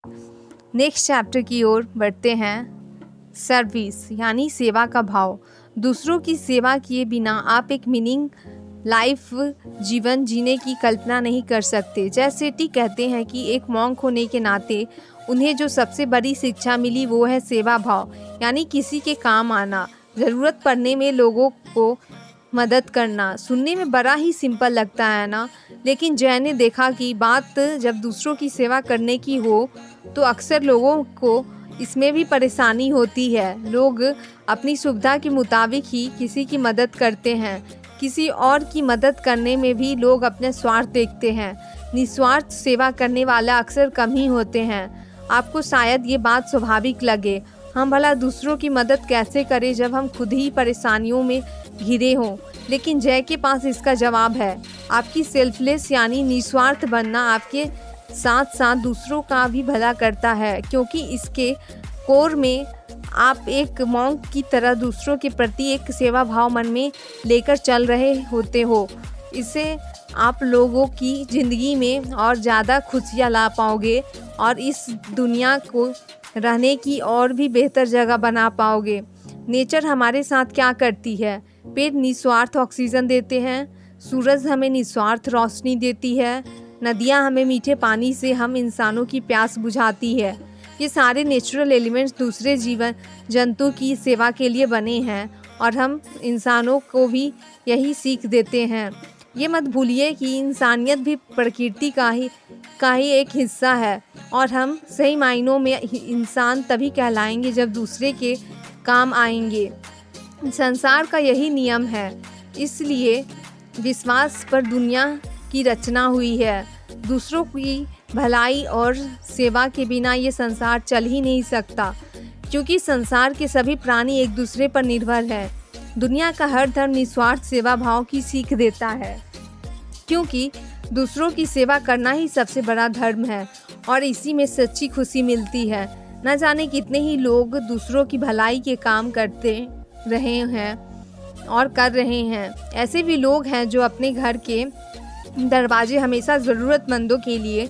Next chapter की ओर बढ़ते हैं। सर्विस यानी सेवा का भाव। दूसरों की सेवा किए बिना आप एक मीनिंग लाइफ जीवन जीने की कल्पना नहीं कर सकते। जैसे टी कहते हैं कि एक मॉन्क होने के नाते उन्हें जो सबसे बड़ी शिक्षा मिली वो है सेवा भाव, यानी किसी के काम आना, ज़रूरत पड़ने में लोगों को मदद करना। सुनने में बड़ा ही सिंपल लगता है ना, लेकिन जय ने देखा कि बात जब दूसरों की सेवा करने की हो तो अक्सर लोगों को इसमें भी परेशानी होती है। लोग अपनी सुविधा के मुताबिक ही किसी की मदद करते हैं। किसी और की मदद करने में भी लोग अपने स्वार्थ देखते हैं। निस्वार्थ सेवा करने वाला अक्सर कम ही होते हैं। आपको शायद ये बात स्वाभाविक लगे, हम भला दूसरों की मदद कैसे करें जब हम खुद ही परेशानियों में घिरे हों। लेकिन जय के पास इसका जवाब है। आपकी सेल्फलेस यानी निस्वार्थ बनना आपके साथ साथ दूसरों का भी भला करता है, क्योंकि इसके कोर में आप एक मॉन्क की तरह दूसरों के प्रति एक सेवा भाव मन में लेकर चल रहे होते हो। इससे आप लोगों की ज़िंदगी में और ज़्यादा खुशियाँ ला पाओगे और इस दुनिया को रहने की और भी बेहतर जगह बना पाओगे। नेचर हमारे साथ क्या करती है? पेड़ निस्वार्थ ऑक्सीजन देते हैं, सूरज हमें निस्वार्थ रोशनी देती है, नदियाँ हमें मीठे पानी से हम इंसानों की प्यास बुझाती है। ये सारे नेचुरल एलिमेंट्स दूसरे जीवन जंतु की सेवा के लिए बने हैं और हम इंसानों को भी यही सीख देते हैं। ये मत भूलिए कि इंसानियत भी प्रकृति का ही एक हिस्सा है और हम सही मायनों में इंसान तभी कहलाएंगे जब दूसरे के काम आएंगे। संसार का यही नियम है, इसलिए विश्वास पर दुनिया की रचना हुई है। दूसरों की भलाई और सेवा के बिना ये संसार चल ही नहीं सकता, क्योंकि संसार के सभी प्राणी एक दूसरे पर निर्भर है। दुनिया का हर धर्म निस्वार्थ सेवा भाव की सीख देता है, क्योंकि दूसरों की सेवा करना ही सबसे बड़ा धर्म है और इसी में सच्ची खुशी मिलती है। न जाने कितने ही लोग दूसरों की भलाई के काम करते रहे हैं और कर रहे हैं। ऐसे भी लोग हैं जो अपने घर के दरवाजे हमेशा ज़रूरतमंदों के लिए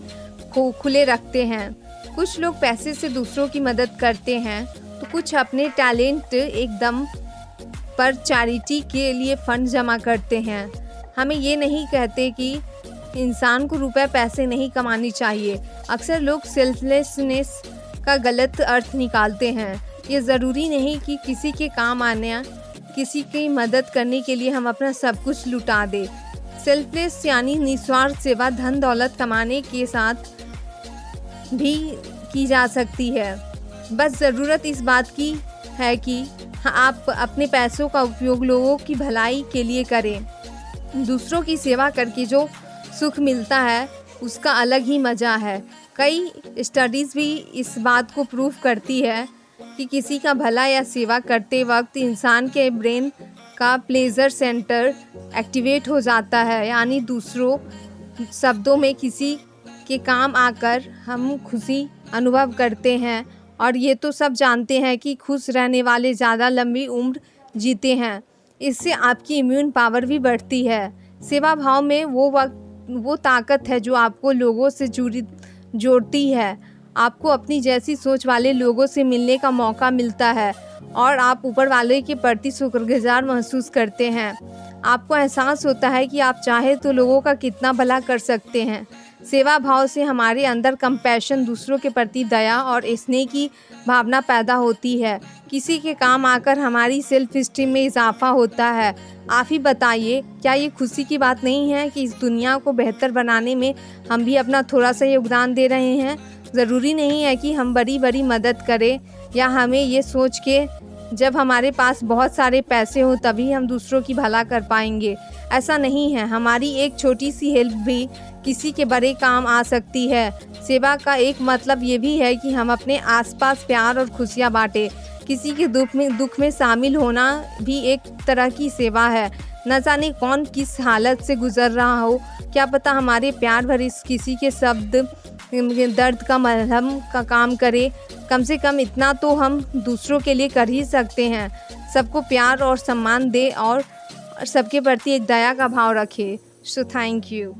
खुले रखते हैं। कुछ लोग पैसे से दूसरों की मदद करते हैं तो कुछ अपने टैलेंट एकदम पर चैरिटी के लिए फंड जमा करते हैं। हमें ये नहीं कहते कि इंसान को रुपए पैसे नहीं कमानी चाहिए। अक्सर लोग सेल्फलेसनेस का गलत अर्थ निकालते हैं। ये ज़रूरी नहीं कि किसी के काम आने, किसी की मदद करने के लिए हम अपना सब कुछ लुटा दें। सेल्फलेस यानी निस्वार्थ सेवा धन दौलत कमाने के साथ भी की जा सकती है। बस ज़रूरत इस बात की है कि आप अपने पैसों का उपयोग लोगों की भलाई के लिए करें। दूसरों की सेवा करके जो सुख मिलता है उसका अलग ही मज़ा है। कई स्टडीज़ भी इस बात को प्रूव करती है कि किसी का भला या सेवा करते वक्त इंसान के ब्रेन का प्लेजर सेंटर एक्टिवेट हो जाता है, यानी दूसरों शब्दों में किसी के काम आकर हम खुशी अनुभव करते हैं। और ये तो सब जानते हैं कि खुश रहने वाले ज़्यादा लंबी उम्र जीते हैं। इससे आपकी इम्यून पावर भी बढ़ती है। सेवा भाव में वो ताकत है जो आपको लोगों से जोड़ती है। आपको अपनी जैसी सोच वाले लोगों से मिलने का मौका मिलता है और आप ऊपर वाले के प्रति शुक्रगुजार महसूस करते हैं। आपको एहसास होता है कि आप चाहे तो लोगों का कितना भला कर सकते हैं। सेवा भाव से हमारे अंदर कंपैशन, दूसरों के प्रति दया और स्नेह की भावना पैदा होती है। किसी के काम आकर हमारी सेल्फ स्टीम में इजाफा होता है। आप ही बताइए, क्या ये खुशी की बात नहीं है कि इस दुनिया को बेहतर बनाने में हम भी अपना थोड़ा सा योगदान दे रहे हैं? ज़रूरी नहीं है कि हम बड़ी बड़ी मदद करें या हमें ये सोच के जब हमारे पास बहुत सारे पैसे हो तभी हम दूसरों की भला कर पाएंगे। ऐसा नहीं है। हमारी एक छोटी सी हेल्प भी किसी के बड़े काम आ सकती है। सेवा का एक मतलब ये भी है कि हम अपने आसपास प्यार और खुशियाँ बांटें। किसी के दुख में शामिल होना भी एक तरह की सेवा है। न जाने कौन किस हालत से गुजर रहा हो, क्या पता हमारे प्यार भरे किसी के शब्द दर्द का मलहम का काम करे। कम से कम इतना तो हम दूसरों के लिए कर ही सकते हैं। सबको प्यार और सम्मान दे और सबके प्रति एक दया का भाव रखें। So thank you.